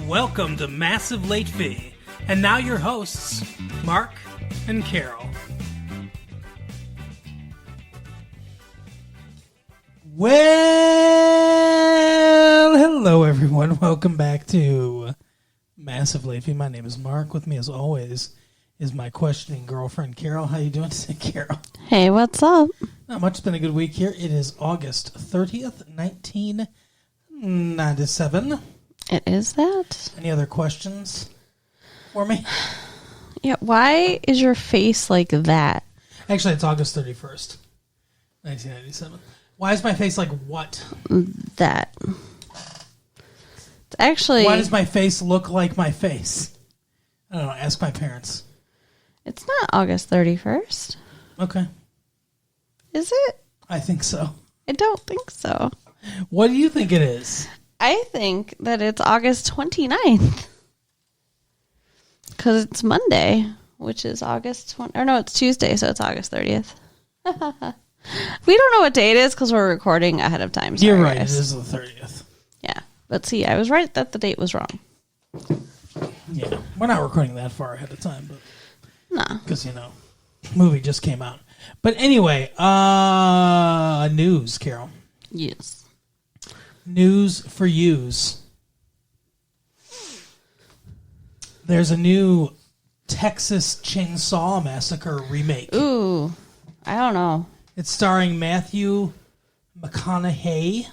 Welcome to Massive Late Fee. And now your hosts, Mark and Carol. Well, hello everyone. Welcome back to Massive Late Fee. My name is Mark. With me as always is my questioning girlfriend, Carol. How you doing today, Carol? Hey, what's up? Not much. It's been a good week here. It is August 30th, 1997. It is that? Any other questions for me? Yeah, why is your face like that? Actually, it's August 31st, 1997. Why is my face like what? That. It's actually... Why does my face look like my face? I don't know. Ask my parents. It's not August 31st. Okay. Is it? I think so. I don't think so. What do you think it is? I think that it's August 29th. Because it's Monday, which is August 20... Or no, it's Tuesday, so it's August 30th. We don't know what day it is because we're recording ahead of time. Sorry, You're right. guys. It is the 30th. Yeah. But see, I was right that the date was wrong. Yeah. We're not recording that far ahead of time, but... Nah. Because, you know, movie just came out. But anyway, news, Carol. Yes. News for yous. There's a new Texas Chainsaw Massacre remake. Ooh, I don't know. It's starring Matthew McConaughey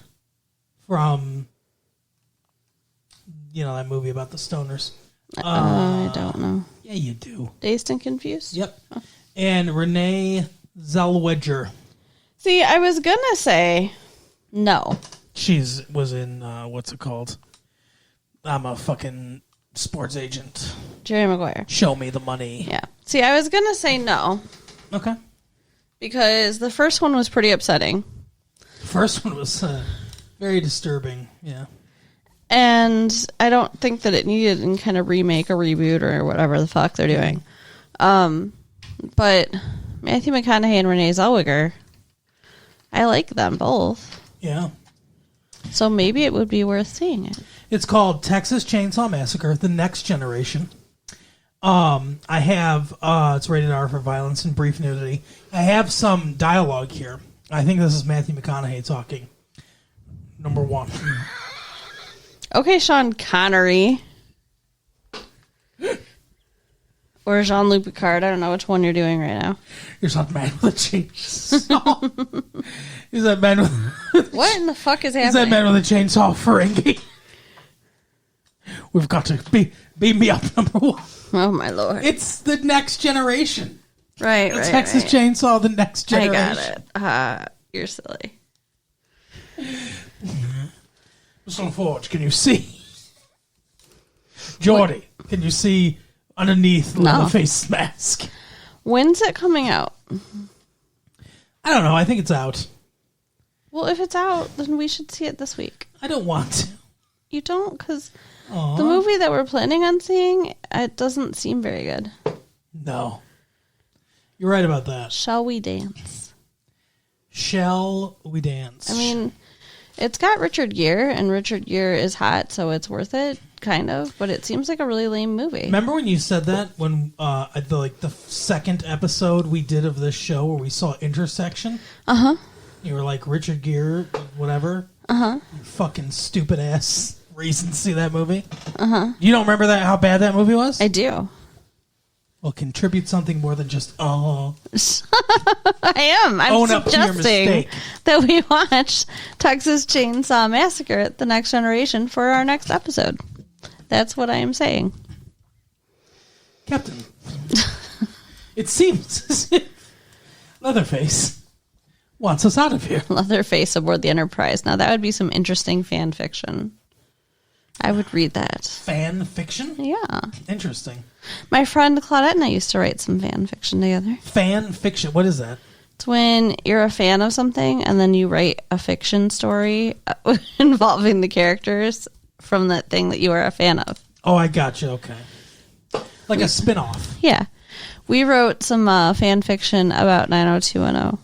from, you know, that movie about the stoners. I don't know. Yeah, you do. Dazed and Confused? Yep. And Renee Zellweger. See, I was going to say no. Was in, what's it called? I'm a fucking sports agent. Jerry Maguire. Show me the money. Yeah. See, I was going to say no. Okay. Because the first one was pretty upsetting. The first one was very disturbing. Yeah. And I don't think that it needed any kind of remake or reboot or whatever the fuck they're doing. But Matthew McConaughey and Renee Zellweger, I like them both. Yeah. So maybe it would be worth seeing it. It's called Texas Chainsaw Massacre: The Next Generation. I have it's rated R for violence and brief nudity. I have some dialogue here. I think this is Matthew McConaughey talking. Number one. Okay, Sean Connery. Or Jean-Luc Picard. I don't know which one you're doing right now. Here's that man with a chainsaw. He's that man with... What in the fuck is happening? He's that man with a chainsaw, Ferengi. We've got to beam me up, number one. Oh, my Lord. It's the next generation. Right. Texas Chainsaw, the next generation. I got it. You're silly. Mr. Forge, can you see? Geordie, can you see underneath the Leatherface's mask? When's it coming out? I don't know. I think it's out. Well, if it's out, then we should see it this week. I don't want to. You don't? Because the movie that we're planning on seeing, it doesn't seem very good. No. You're right about that. Shall we dance? Shall we dance? I mean, it's got Richard Gere, and Richard Gere is hot, so it's worth it, kind of. But it seems like a really lame movie. Remember when you said that when at the second episode we did of this show where we saw Intersection? Uh-huh. You were like, Richard Gere, whatever. Uh-huh. You fucking stupid ass reason to see that movie. Uh-huh. You don't remember that how bad that movie was? I do. Well, contribute something more than just I am. I'm own up to your suggesting mistake. that we watch Texas Chainsaw Massacre: The Next Generation for our next episode. That's what I am saying. Captain, it seems as if Leatherface wants us out of here. Leatherface aboard the Enterprise. Now that would be some interesting fan fiction. I would read that. Fan fiction? Yeah. Interesting. My friend Claudette and I used to write some fan fiction together. Fan fiction? What is that? It's when you're a fan of something and then you write a fiction story involving the characters from that thing that you are a fan of. Oh, I got you. Okay. Like a spin-off. Yeah. We wrote some fan fiction about 90210.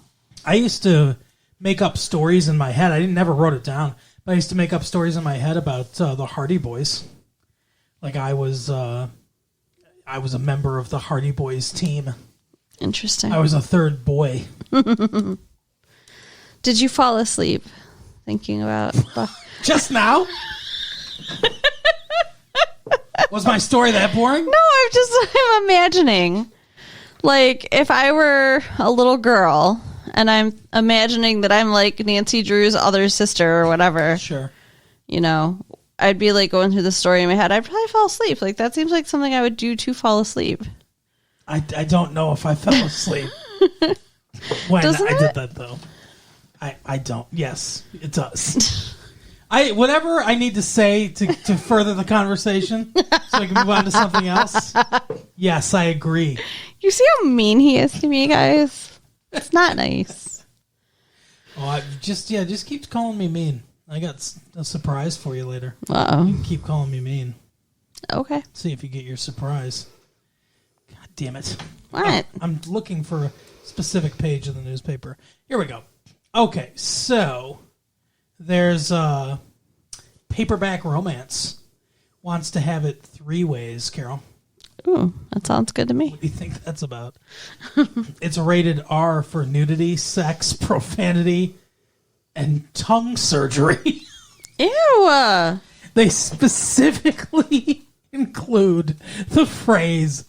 I used to make up stories in my head. I never wrote it down, but I used to make up stories in my head about the Hardy Boys. Like I was a member of the Hardy Boys team. Interesting. I was a third boy. Did you fall asleep thinking about... Just now? Was my story that boring? No, I'm imagining. Like, if I were a little girl and I'm imagining that I'm like Nancy Drew's other sister or whatever. Sure. You know, I'd be like going through the story in my head. I'd probably fall asleep. Like, that seems like something I would do to fall asleep. I don't know if I fell asleep when Doesn't I it? did that, though. I don't. Yes, it does. Whatever I need to say to further the conversation so we can move on to something else. Yes, I agree. You see how mean he is to me, guys? It's not nice. Oh, just keep calling me mean. I got a surprise for you later. Uh-oh. You can keep calling me mean. Okay. See if you get your surprise. God damn it. What? I'm looking for a specific page of the newspaper. Here we go. Okay, so there's Paperback Romance. Wants to have it 3 ways, Carol. Ooh, that sounds good to me. What do you think that's about? It's rated R for nudity, sex, profanity, and tongue surgery. Ew. They specifically include the phrase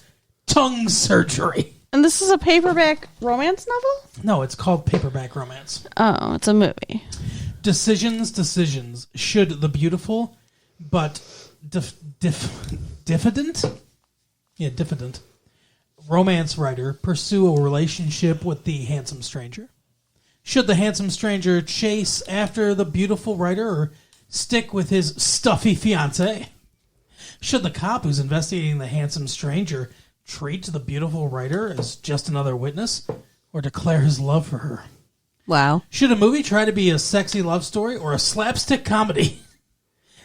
tongue surgery. And this is a paperback romance novel? No, it's called Paperback Romance. Oh, it's a movie. Decisions. Should the beautiful but diffident romance writer pursue a relationship with the handsome stranger? Should the handsome stranger chase after the beautiful writer or stick with his stuffy fiancé? Should the cop who's investigating the handsome stranger treat the beautiful writer as just another witness or declare his love for her? Wow. Should a movie try to be a sexy love story or a slapstick comedy?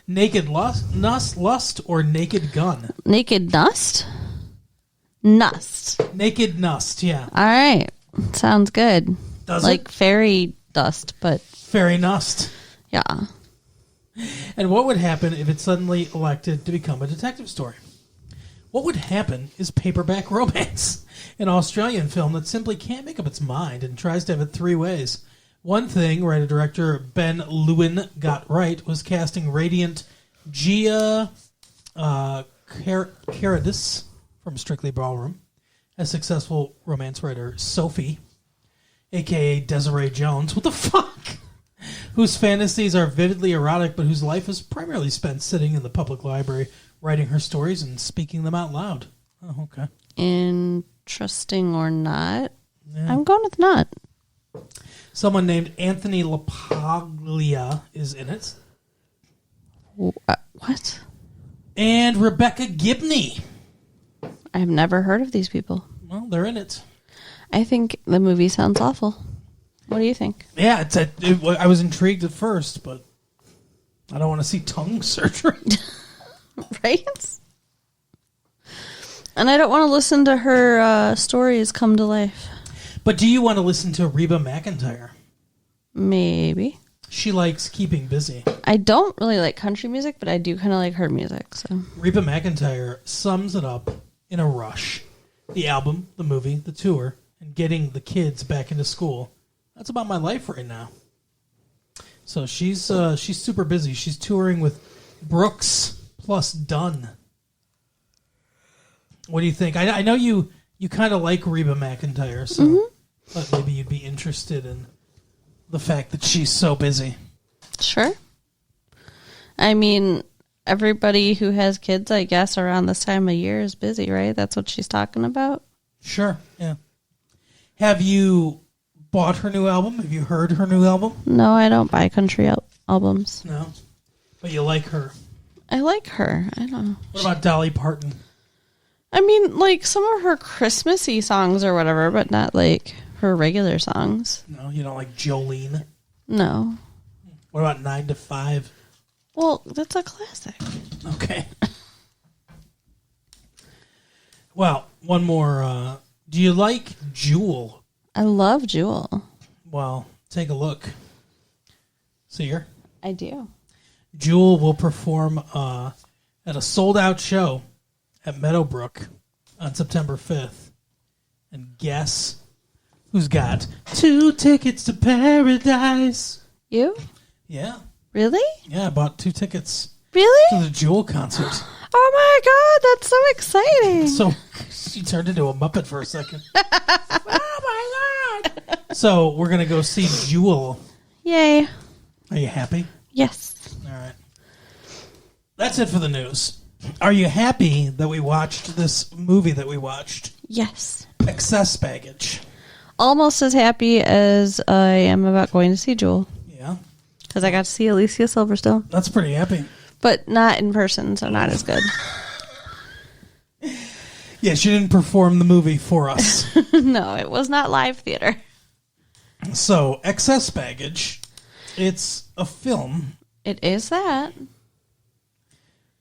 Naked lust or Naked Gun? Naked Nust? Nust. Naked Nust, yeah. All right. Sounds good. Does like it? fairy dust, but Fairy Nust. yeah. And what would happen if it suddenly elected to become a detective story? What would happen is Paperback Romance, an Australian film that simply can't make up its mind and tries to have it 3 ways. One thing writer-director Ben Lewin got right was casting radiant Gia Caradis from Strictly Ballroom as successful romance writer Sophie, a.k.a. Desiree Jones. What the fuck? Whose fantasies are vividly erotic, but whose life is primarily spent sitting in the public library, writing her stories and speaking them out loud. Oh, okay. Interesting or not? Yeah. I'm going with not. Someone named Anthony LaPaglia is in it. What? And Rebecca Gibney. I've never heard of these people. Well, they're in it. I think the movie sounds awful. What do you think? Yeah, I was intrigued at first, but I don't want to see tongue surgery. Right? And I don't want to listen to her stories come to life. But do you want to listen to Reba McEntire? Maybe. She likes keeping busy. I don't really like country music, but I do kind of like her music. So Reba McEntire sums it up in a rush. The album, the movie, the tour, and getting the kids back into school. That's about my life right now. So she's super busy. She's touring with Brooks plus Dunn. What do you think? I know you kind of like Reba McEntire, so but maybe you'd be interested in the fact that she's so busy. sure. I mean, everybody who has kids, I guess, around this time of year is busy, right? That's what she's talking about. Sure, yeah. Have you bought her new album? Have you heard her new album? No, I don't buy country albums. No. But you like her. I like her. I don't know. What about Dolly Parton? I mean, like some of her Christmassy songs or whatever, but not like her regular songs. No, you don't like Jolene? No. What about 9 to 5? Well, that's a classic. Okay. Well, one more. Do you like Jewel? I love Jewel. Well, take a look. See her? I do. Jewel will perform at at a sold-out show at Meadowbrook on September 5th. And guess who's got 2 tickets to paradise? You? Yeah. Really? Yeah, I bought 2 tickets Really? to the Jewel concert. Oh my god, that's so exciting. So she turned into a Muppet for a second. Oh my god. So we're going to go see Jewel. Yay. Are you happy? Yes. All right. That's it for the news. Are you happy that we watched this movie that we watched? Yes. Excess Baggage. Almost as happy as I am about going to see Jewel. Yeah. Because I got to see Alicia Silverstone. That's pretty happy. But not in person, so not as good. Yeah, she didn't perform the movie for us. No, it was not live theater. So, Excess Baggage. It's a film. It is that.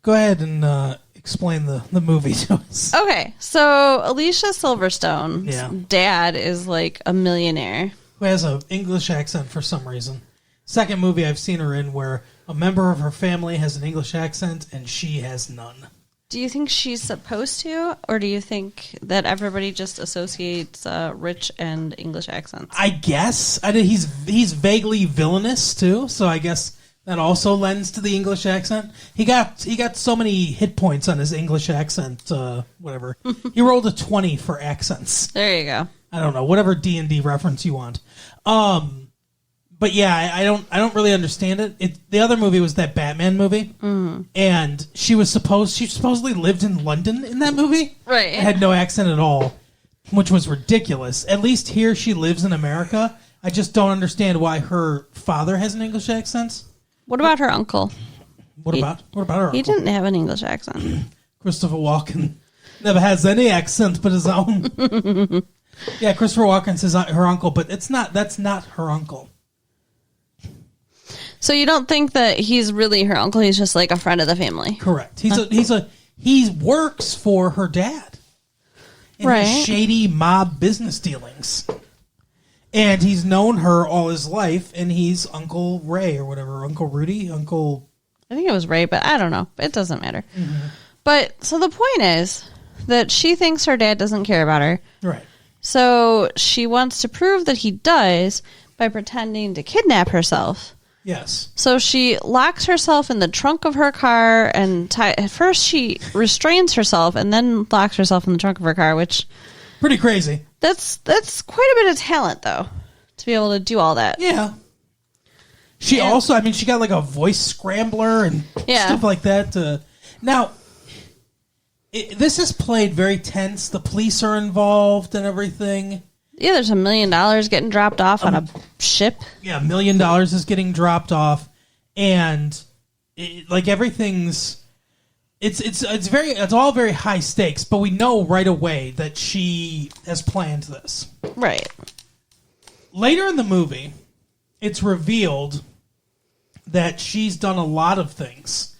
Go ahead and explain the movie to us. Okay, so Alicia Silverstone's Yeah. dad is like a millionaire. Who has an English accent for some reason. Second movie I've seen her in where a member of her family has an English accent and she has none. Do you think she's supposed to, or do you think that everybody just associates rich and English accents? I guess. He's vaguely villainous too, so I guess that also lends to the English accent. He got so many hit points on his English accent. Whatever. He rolled a 20 for accents. There you go. I don't know, whatever D&D reference you want. But yeah, I don't really understand it. The other movie was that Batman movie, and she supposedly lived in London in that movie. Right. And had no accent at all, which was ridiculous. At least here she lives in America. I just don't understand why her father has an English accent. What about her uncle? What about her? He uncle? didn't have an English accent. Christopher Walken never has any accent but his own. Yeah, Christopher Walken's her uncle, but that's not her uncle. So you don't think that he's really her uncle? He's just like a friend of the family. Correct. He works for her dad in Right. his shady mob business dealings, and he's known her all his life. And he's Uncle Ray or whatever, Uncle Rudy, Uncle. I think it was Ray, but I don't know. It doesn't matter. Mm-hmm. But so the point is that she thinks her dad doesn't care about her. Right. So she wants to prove that he does by pretending to kidnap herself. Yes. So she locks herself in the trunk of her car and at first she restrains herself and then locks herself in the trunk of her car, which Pretty crazy. that's quite a bit of talent though, to be able to do all that. Yeah. She also, she got like a voice scrambler and stuff like that. Now, this is played very tense. The police are involved and everything. Yeah, there's $1 million getting dropped off on a ship. Yeah, $1 million is getting dropped off, and everything's it's all very high stakes. But we know right away that she has planned this. Right. Later in the movie, it's revealed that she's done a lot of things,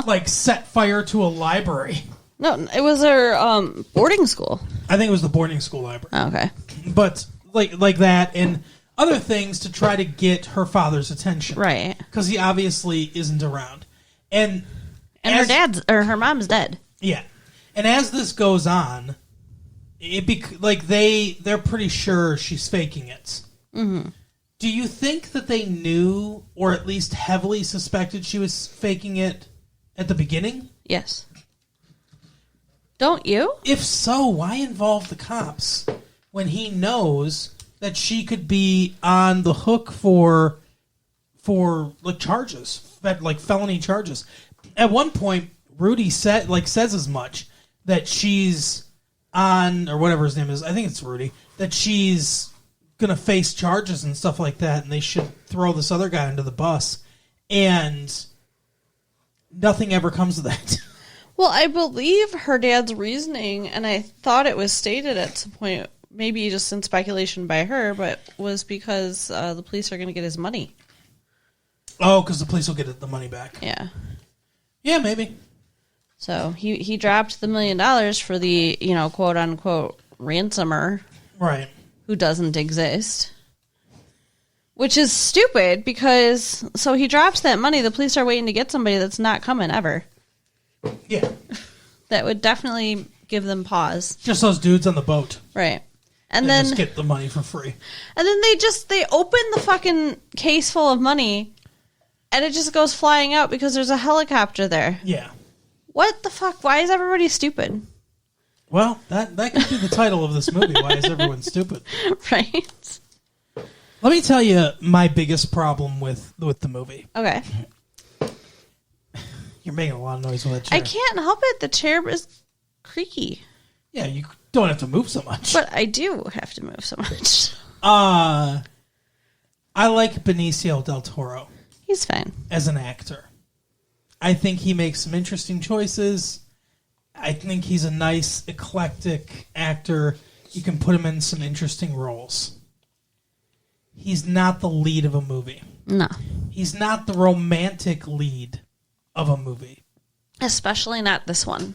like set fire to a library. No, it was her boarding school. I think it was the boarding school library. Oh, okay. But like that and other things to try to get her father's attention. Right. Because he obviously isn't around. And her mom's dead. Yeah. And as this goes on, they're pretty sure she's faking it. Mm-hmm. Do you think that they knew or at least heavily suspected she was faking it at the beginning? Yes. Don't you? If so, why involve the cops when he knows that she could be on the hook for charges, felony charges? At one point, Rudy says as much that she's on, or whatever his name is. I think it's Rudy. That she's gonna face charges and stuff like that, and they should throw this other guy under the bus. And nothing ever comes of that. Well, I believe her dad's reasoning, and I thought it was stated at some point, maybe just in speculation by her, but was because the police are going to get his money. Oh, because the police will get the money back. Yeah. Yeah, maybe. So he dropped the $1 million for the, quote unquote ransomer. Right. Who doesn't exist. Which is stupid because, so he drops that money, the police are waiting to get somebody that's not coming ever. Yeah. That would definitely give them pause. Just those dudes on the boat. Right. And They then just get the money for free. And then they open the fucking case full of money and it just goes flying out because there's a helicopter there. Yeah. What the fuck? Why is everybody stupid? Well, that could be the title of this movie. Why is everyone stupid? Right. Let me tell you my biggest problem with the movie. Okay. You're making a lot of noise with that chair. I can't help it. The chair is creaky. Yeah, you don't have to move so much. But I do have to move so much. I like Benicio del Toro. He's fine. As an actor. I think he makes some interesting choices. I think he's a nice, eclectic actor. You can put him in some interesting roles. He's not the lead of a movie. No. He's not the romantic lead of a movie. Especially not this one.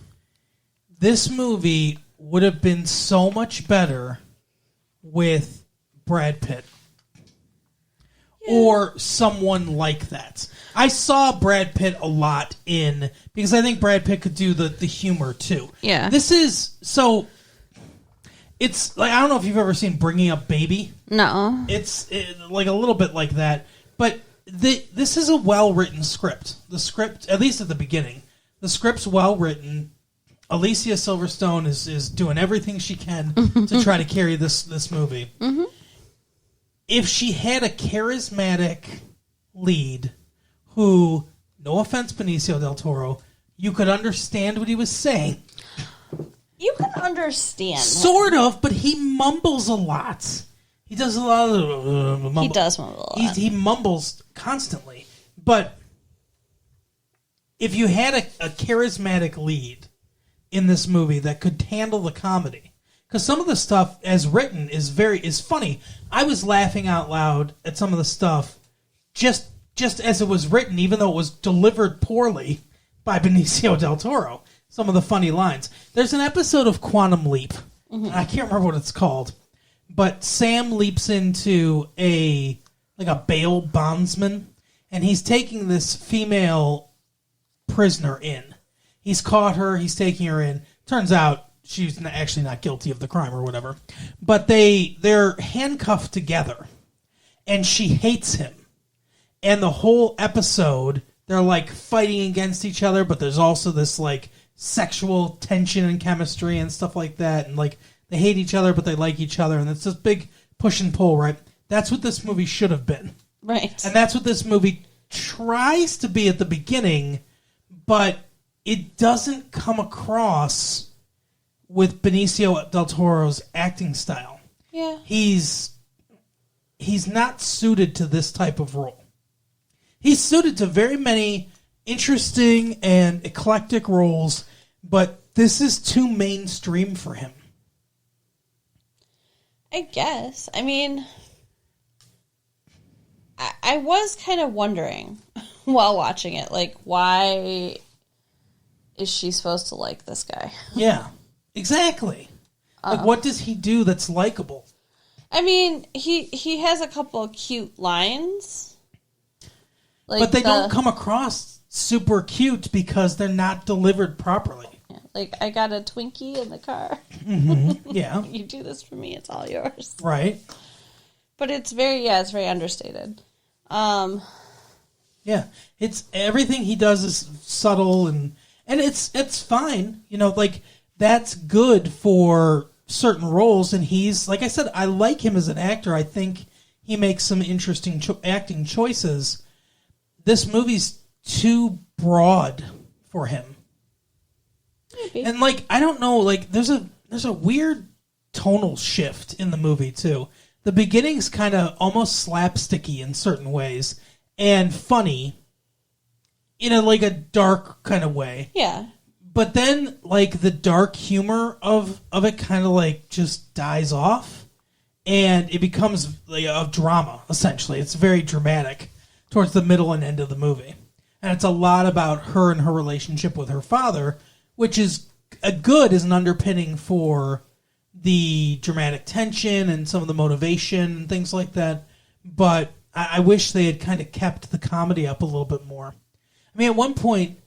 This movie would have been so much better with Brad Pitt. Or someone like that. I saw Brad Pitt a lot in... Because I think Brad Pitt could do the humor, too. Yeah. This is... So... It's... like I don't know if you've ever seen Bringing Up Baby. No. It's like a little bit like that. But this is a well-written script. The script, at least at the beginning, the script's well-written. Alicia Silverstone is doing everything she can to try to carry this movie. Mm-hmm. If she had a charismatic lead who, no offense, Benicio del Toro, you could understand what he was saying. You can understand. Sort of, but he mumbles a lot. He does a lot of mumble. He does mumble a lot. He mumbles constantly. But if you had a charismatic lead in this movie that could handle the comedy, because some of the stuff as written is funny. I was laughing out loud at some of the stuff just as it was written, even though it was delivered poorly by Benicio del Toro. Some of the funny lines. There's an episode of Quantum Leap. Mm-hmm. I can't remember what it's called, but Sam leaps into a bail bondsman, and he's taking this female prisoner in. He's caught her. He's taking her in. Turns out she's actually not guilty of the crime or whatever. But they're handcuffed together, and she hates him. And the whole episode, they're like fighting against each other, but there's also this like sexual tension and chemistry and stuff like that. And like they hate each other, but they like each other. And it's this big push and pull, right? That's what this movie should have been. Right. And that's what this movie tries to be at the beginning, but it doesn't come across with Benicio del Toro's acting style. Yeah. He's not suited to this type of role. He's suited to very many interesting and eclectic roles, but this is too mainstream for him. I guess. I mean, I was kind of wondering while watching it, like, why is she supposed to like this guy? Yeah, exactly. Like, what does he do that's likable? I mean, he has a couple of cute lines. Like but they don't come across super cute because they're not delivered properly. Yeah, like, I got a Twinkie in the car. Mm-hmm. Yeah. You do this for me, it's all yours. Right. But it's very understated. Yeah. It's everything he does is subtle and it's fine. You know, like that's good for certain roles, and he's, like I said, I like him as an actor. I think he makes some interesting acting choices. This movie's too broad for him. Maybe. And like, I don't know, like there's a weird tonal shift in the movie too. The beginning's kind of almost slapsticky in certain ways and funny in a dark kind of way. Yeah. But then like the dark humor of it kind of like just dies off and it becomes like a drama essentially. It's very dramatic towards the middle and end of the movie. And it's a lot about her and her relationship with her father, which is good as an underpinning for the dramatic tension and some of the motivation and things like that. But I wish they had kind of kept the comedy up a little bit more. I mean, at one point,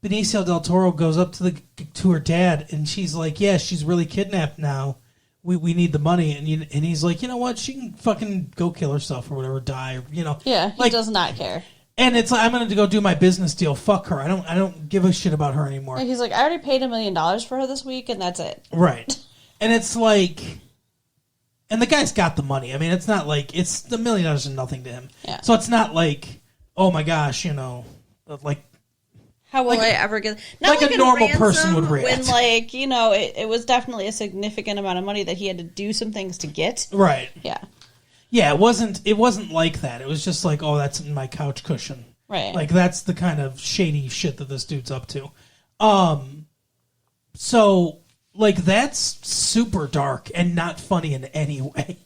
Benicio del Toro goes up to her dad, and she's like, "Yeah, she's really kidnapped now. We need the money." And he's like, "You know what? She can fucking go kill herself or whatever, die. Yeah, he does not care. And it's like, I'm gonna go do my business deal. Fuck her. I don't give a shit about her anymore." He's like, "I already paid $1 million for her this week, and that's it." Right. And it's like, and the guy's got the money. I mean, it's not like it's $1 million is nothing to him. Yeah. So it's not like, oh my gosh, like. How will I ever get... Not like a normal person would react. When, it was definitely a significant amount of money that he had to do some things to get. Right. Yeah. Yeah, it wasn't like that. It was just like, oh, that's in my couch cushion. Right. Like, that's the kind of shady shit that this dude's up to. So, like, that's super dark and not funny in any way.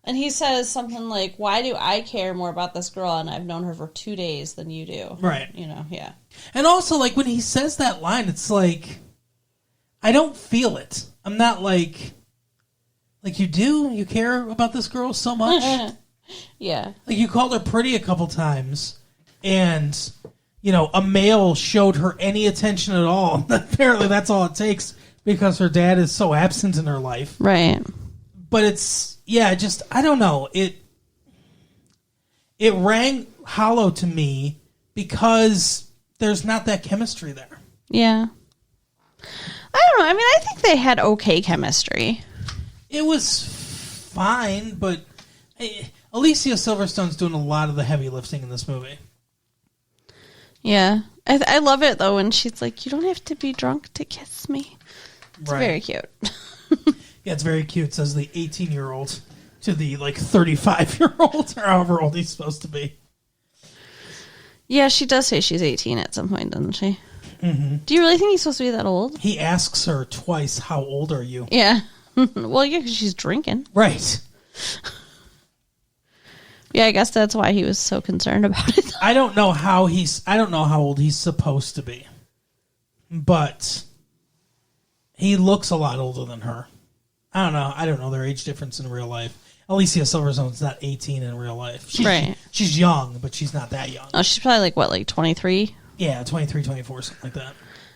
And he says something like, "Why do I care more about this girl and I've known her for 2 days than you do?" Right. Yeah. And also, like, when he says that line, it's like, I don't feel it. I'm not like you do? You care about this girl so much? Yeah. Like, you called her pretty a couple times, and, a male showed her any attention at all. Apparently, that's all it takes because her dad is so absent in her life. Right. But it's, I don't know. It rang hollow to me because there's not that chemistry there. Yeah. I don't know. I mean, I think they had okay chemistry. It was fine, but Alicia Silverstone's doing a lot of the heavy lifting in this movie. Yeah. I love it, though, when she's like, "You don't have to be drunk to kiss me." It's very cute. Yeah, it's very cute, says the 18-year-old to the, 35-year-old, or however old he's supposed to be. Yeah, she does say she's 18 at some point, doesn't she? Mm-hmm. Do you really think he's supposed to be that old? He asks her twice, "How old are you?" Yeah. Well, yeah, because she's drinking. Right. Yeah, I guess that's why he was so concerned about it. I don't know how old he's supposed to be. But he looks a lot older than her. I don't know their age difference in real life. Alicia Silverstone's not 18 in real life. She's young, but she's not that young. Oh, she's probably 23? Yeah, 23, 24, something like that.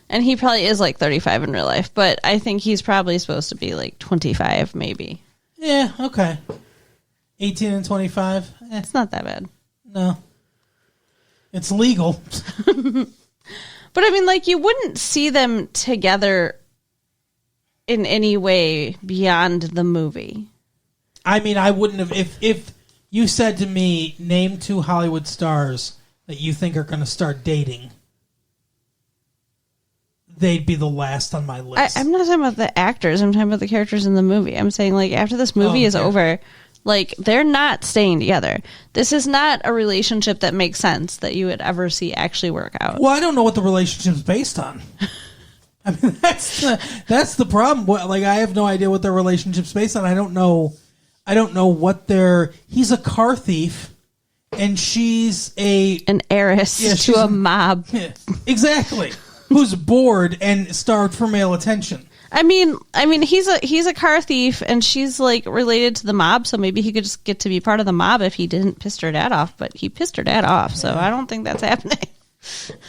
And he probably is 35 in real life, but I think he's probably supposed to be 25, maybe. Yeah, okay. 18 and 25? It's not that bad. No. It's legal. But I mean, you wouldn't see them together in any way beyond the movie. I mean, I wouldn't have... If you said to me, name 2 Hollywood stars that you think are going to start dating, they'd be the last on my list. I'm not talking about the actors. I'm talking about the characters in the movie. I'm saying, after this movie is over, they're not staying together. This is not a relationship that makes sense that you would ever see actually work out. Well, I don't know what the relationship's based on. I mean, that's the problem. I have no idea what their relationship's based on. I don't know what he's a car thief and she's an heiress to a mob. Yeah, exactly. Who's bored and starved for male attention. I mean he's a car thief and she's related to the mob, so maybe he could just get to be part of the mob if he didn't piss her dad off, but he pissed her dad off, so I don't think that's happening.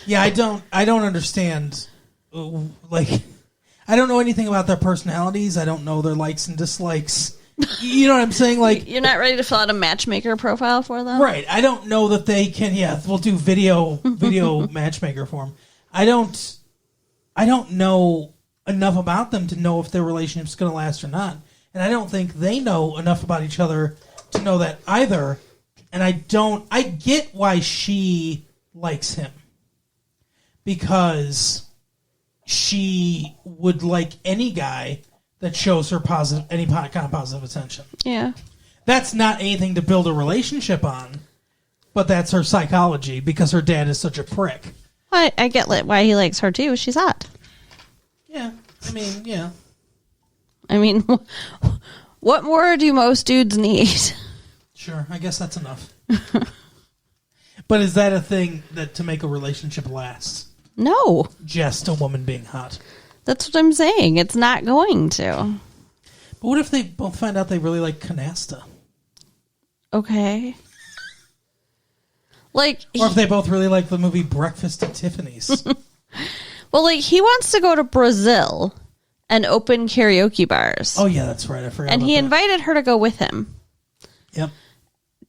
Yeah, I don't understand. I don't know anything about their personalities. I don't know their likes and dislikes. You know what I'm saying? You're not ready to fill out a matchmaker profile for them? Right. I don't know that they can. Yeah, we'll do video matchmaker for them. I don't know enough about them to know if their relationship's going to last or not. And I don't think they know enough about each other to know that either. And I get why she likes him. Because she would like any guy that shows her any kind of positive attention. Yeah. That's not anything to build a relationship on, but that's her psychology because her dad is such a prick. I get why he likes her too. She's hot. Yeah. I mean, yeah. I mean, what more do most dudes need? Sure. I guess that's enough. But is that a thing to make a relationship last? No. Just a woman being hot. That's what I'm saying. It's not going to. But what if they both find out they really like canasta? Okay. Or if they both really like the movie Breakfast at Tiffany's. Well, like, he wants to go to Brazil and open karaoke bars. Oh, yeah, that's right. I forgot And about he that. invited her to go with him. Yep.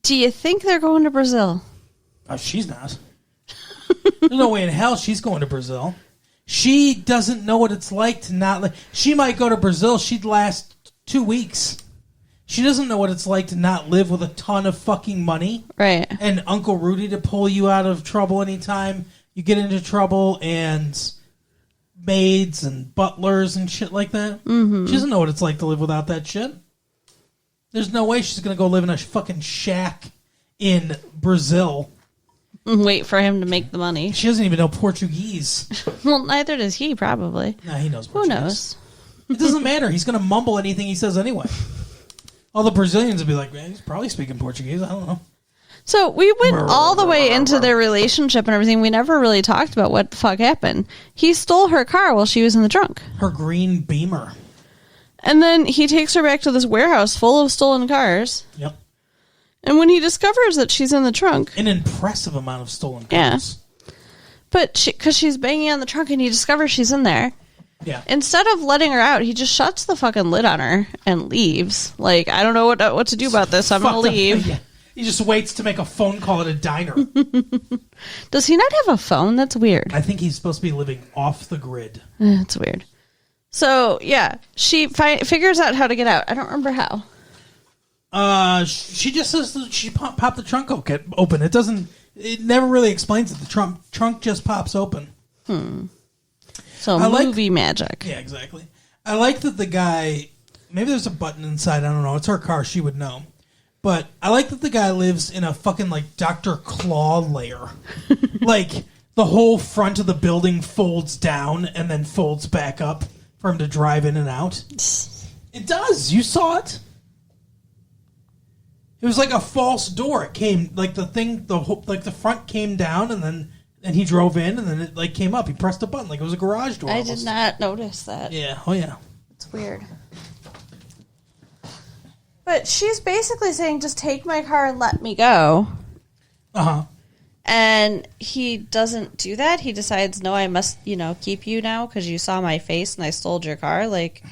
Do you think they're going to Brazil? Oh, she's not. There's no way in hell she's going to Brazil. She doesn't know what it's like to not... She might go to Brazil. She'd last 2 weeks. She doesn't know what it's like to not live with a ton of fucking money. Right. And Uncle Rudy to pull you out of trouble anytime you get into trouble, and maids and butlers and shit like that. Mm-hmm. She doesn't know what it's like to live without that shit. There's no way she's going to go live in a fucking shack in Brazil. Wait for him to make the money. She doesn't even know Portuguese. Well, neither does he, probably. Nah, he knows Who Portuguese. knows? It doesn't matter. He's going to mumble anything he says anyway. All the Brazilians will be like, man, he's probably speaking Portuguese. I don't know. So we went all the way into their relationship and everything. We never really talked about what the fuck happened. He stole her car while she was in the trunk. Her green Beamer. And then he takes her back to this warehouse full of stolen cars. Yep. And when he discovers that she's in the trunk... An impressive amount of stolen Yeah. cars. But because she's banging on the trunk and he discovers she's in there... Yeah. Instead of letting her out, he just shuts the fucking lid on her and leaves. Like, I don't know what to do about this. I'm going to leave. Yeah. He just waits to make a phone call at a diner. Does he not have a phone? That's weird. I think he's supposed to be living off the grid. That's weird. So, yeah, she figures out how to get out. I don't remember how. She just says that she popped the trunk open. It never really explains it. The trunk just pops open. So, movie magic. Yeah, exactly. I like that the guy, maybe there's a button inside, I don't know. It's her car, she would know. But I like that the guy lives in a fucking, like, Dr. Claw lair. Like, the whole front of the building folds down and then folds back up for him to drive in and out. It does. You saw it. It was like a false door. It came, like, the front came down and he drove in and then it, like, came up. He pressed a button like it was a garage door. I almost. did not notice that. Yeah. Oh, yeah. It's weird. But she's basically saying, just take my car and let me go. Uh-huh. And he doesn't do that. He decides, no, I must, keep you now because you saw my face and I stole your car. Like,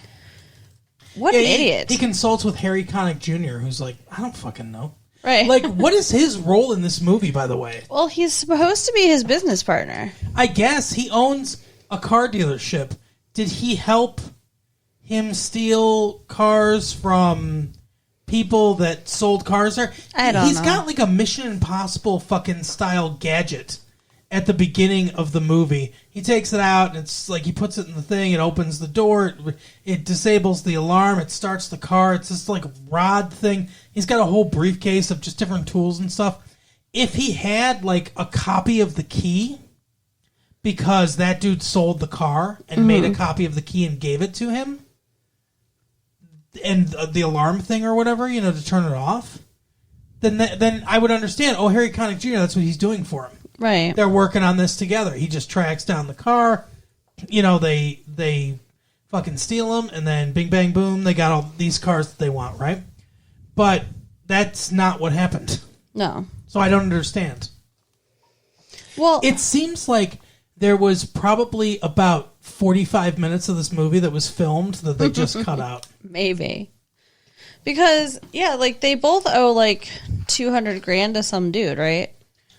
what an idiot. He consults with Harry Connick Jr., who's like, I don't fucking know. Right. Like, what is his role in this movie, by the way? Well, he's supposed to be his business partner. I guess he owns a car dealership. Did he help him steal cars from people that sold cars there? I don't know. He's got like a Mission Impossible fucking style gadget at the beginning of the movie. He takes it out and it's like he puts it in the thing, it opens the door, it disables the alarm, it starts the car. It's this like rod thing. He's got a whole briefcase of just different tools and stuff. If he had like a copy of the key, because that dude sold the car and made a copy of the key and gave it to him, and the alarm thing or whatever, to turn it off, then I would understand. Oh, Harry Connick Jr., that's what he's doing for him. Right. They're working on this together. He just tracks down the car. They fucking steal them, and then bing, bang, boom, they got all these cars that they want, right? But that's not what happened. No. So I don't understand. Well, It seems like there was probably about 45 minutes of this movie that was filmed that they just cut out. maybe. Because, yeah, like, they both owe, like, $200,000 to some dude, right?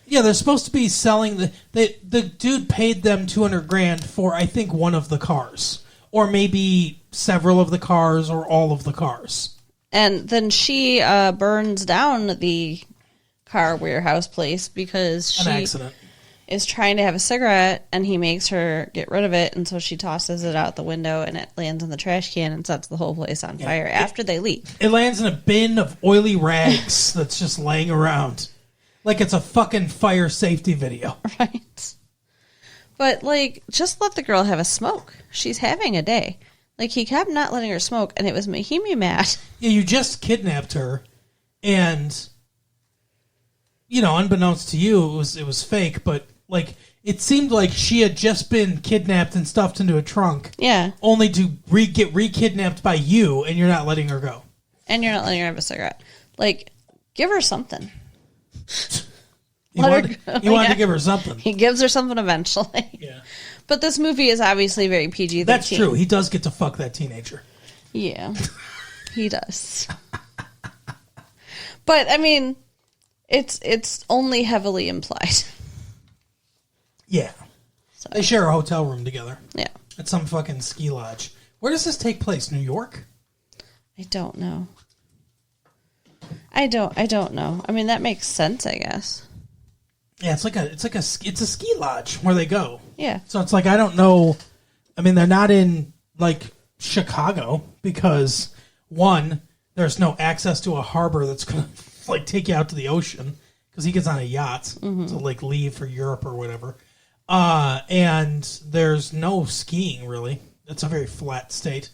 Yeah, they're supposed to be selling the dude paid them $200,000 for, I think, one of the cars, or maybe several of the cars, or all of the cars. And then she burns down the car warehouse place because she An accident. is trying to have a cigarette, and he makes her get rid of it, and so she tosses it out the window, and it lands in the trash can and sets the whole place on fire after they leave. It lands in a bin of oily rags that's just laying around. Like it's a fucking fire safety video. Right. But, like, just let the girl have a smoke. She's having a day. Like, he kept not letting her smoke, and it was making me mad. Yeah, you just kidnapped her, and, unbeknownst to you, it was fake, but, like, it seemed like she had just been kidnapped and stuffed into a trunk. Yeah. Only to get re-kidnapped by you, and you're not letting her go. And you're not letting her have a cigarette. Like, give her something. You wanted to give her something. He gives her something eventually. Yeah. But this movie is obviously very PG-13. That's true. He does get to fuck that teenager. Yeah, he does. But, I mean, it's only heavily implied. Yeah. So. They share a hotel room together. Yeah. At some fucking ski lodge. Where does this take place? New York? I don't know. I don't know. I mean, that makes sense, I guess. Yeah, it's a ski lodge where they go. Yeah. So it's like, I don't know. I mean, they're not in like Chicago because one, there's no access to a harbor that's going to like take you out to the ocean because he gets on a yacht to like leave for Europe or whatever. And there's no skiing really. It's a very flat state.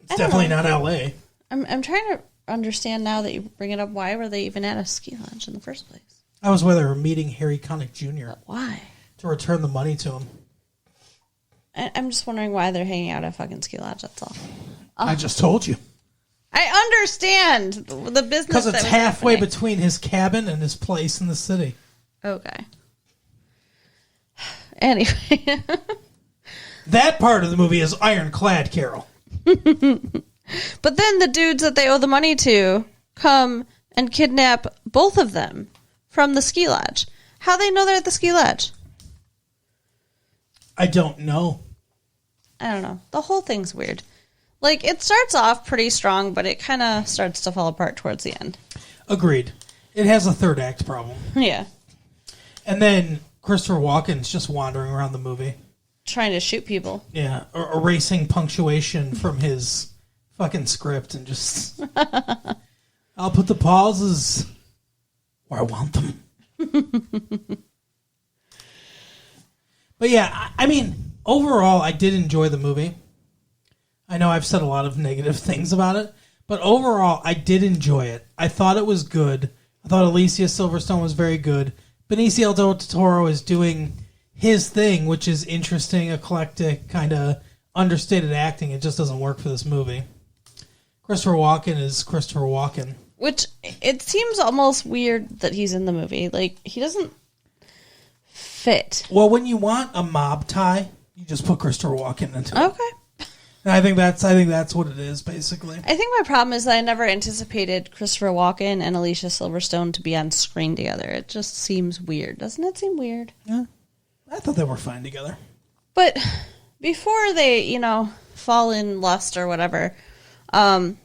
It's definitely not LA. I'm trying to understand now that you bring it up. Why were they even at a ski lodge in the first place? That was where they were meeting Harry Connick Jr. But why? To return the money to him. I'm just wondering why they're hanging out at a fucking ski lodge. That's all. I just told you. I understand the business. Because it's halfway between his cabin and his place in the city. Okay. Anyway. That part of the movie is ironclad, Carol. But then the dudes that they owe the money to come and kidnap both of them from the ski lodge. How they know they're at the ski lodge? I don't know. I don't know. The whole thing's weird. Like, it starts off pretty strong, but it kind of starts to fall apart towards the end. Agreed. It has a third act problem. Yeah. And then Christopher Walken's just wandering around the movie. Trying to shoot people. Yeah. Or erasing punctuation from his fucking script and just... I'll put the pauses where I want them. But yeah, I mean, overall, I did enjoy the movie. I know I've said a lot of negative things about it, but overall, I did enjoy it. I thought it was good. I thought Alicia Silverstone was very good. Benicio del Torro is doing his thing, which is interesting, eclectic, kind of understated acting. It just doesn't work for this movie. Christopher Walken is Christopher Walken. Which, it seems almost weird that he's in the movie. Like, he doesn't fit. Well, when you want a mob tie, you just put Christopher Walken into it. Okay. And I think that's what it is, basically. I think my problem is that I never anticipated Christopher Walken and Alicia Silverstone to be on screen together. It just seems weird. Doesn't it seem weird? Yeah. I thought they were fine together. But before they, fall in lust or whatever, and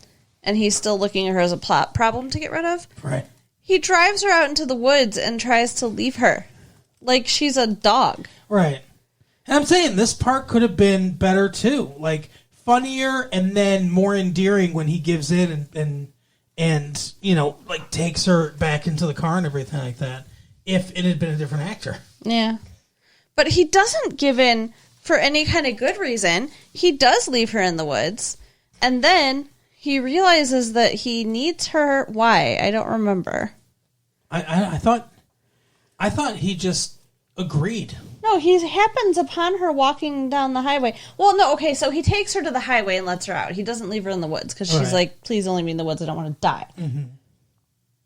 he's still looking at her as a plot problem to get rid of. Right. He drives her out into the woods and tries to leave her. Like she's a dog. Right. And I'm saying this part could have been better too. Like funnier and then more endearing when he gives in and like takes her back into the car and everything like that. If it had been a different actor. Yeah. But he doesn't give in for any kind of good reason. He does leave her in the woods. And then he realizes that he needs her. Why? I don't remember. I thought he just agreed. No, he happens upon her walking down the highway. Well, no, okay, so he takes her to the highway and lets her out. He doesn't leave her in the woods because she's like, please only be in the woods. I don't want to die. Mm-hmm.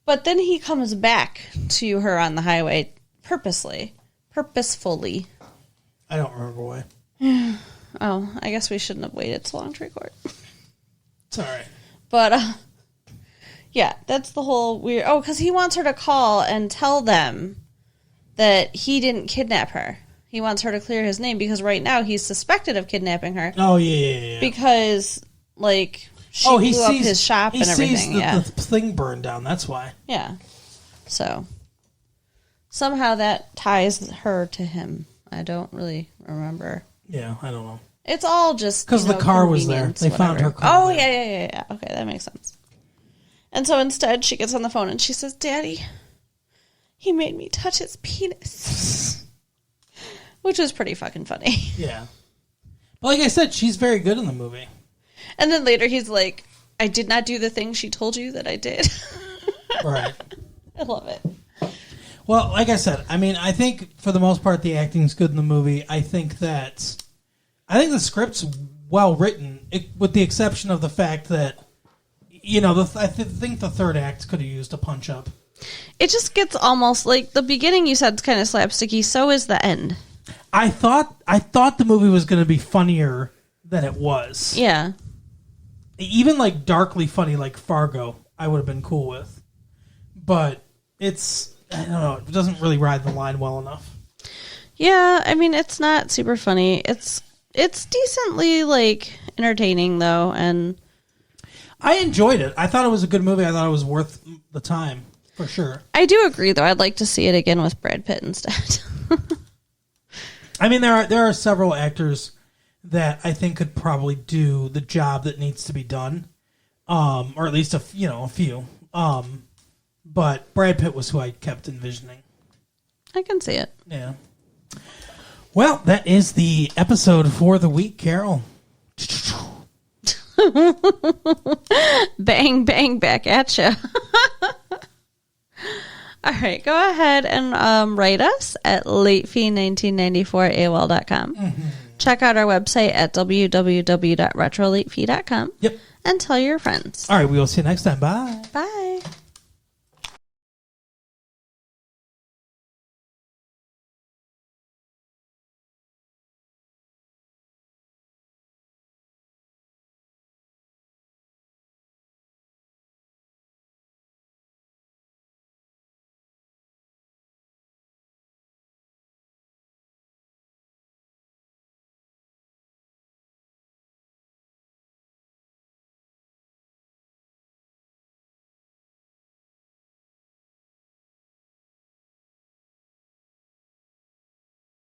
But then he comes back to her on the highway purposefully. I don't remember why. Oh, I guess we shouldn't have waited so long to record. It's all right. But, yeah, that's the whole weird... Oh, because he wants her to call and tell them that he didn't kidnap her. He wants her to clear his name because right now he's suspected of kidnapping her. Oh, yeah. Because, like, she blew up his shop and everything. He sees the thing burned down, that's why. Yeah. So, somehow that ties her to him. I don't really remember. Yeah, I don't know. It's all just because the car was there. They found her car. Oh, yeah. Okay, that makes sense. And so instead, she gets on the phone and she says, "Daddy, he made me touch his penis," which was pretty fucking funny. Yeah, but like I said, she's very good in the movie. And then later, he's like, "I did not do the thing she told you that I did." Right. I love it. Well, like I said, I mean, I think for the most part, the acting's good in the movie. I think the script's well written, with the exception of the fact that, I think the third act could have used a punch up. It just gets almost like the beginning you said is kind of slapsticky, so is the end. I thought the movie was going to be funnier than it was. Yeah. Even like darkly funny like Fargo, I would have been cool with. But it's, I don't know, it doesn't really ride the line well enough. Yeah, I mean, it's not super funny. It's decently like entertaining though, and I enjoyed it. I thought it was a good movie. I thought it was worth the time. For sure. I do agree, though. I'd like to see it again with Brad Pitt instead. I mean, there are several actors that I think could probably do the job that needs to be done, or at least a few. But Brad Pitt was who I kept envisioning. I can see it. Yeah. Well, that is the episode for the week, Carol. Bang, bang, back at you. All right, go ahead and write us at latefee1994AOL.com. Mm-hmm. Check out our website at www.retrolatefee.com. Yep. And tell your friends. All right, we will see you next time. Bye. Bye.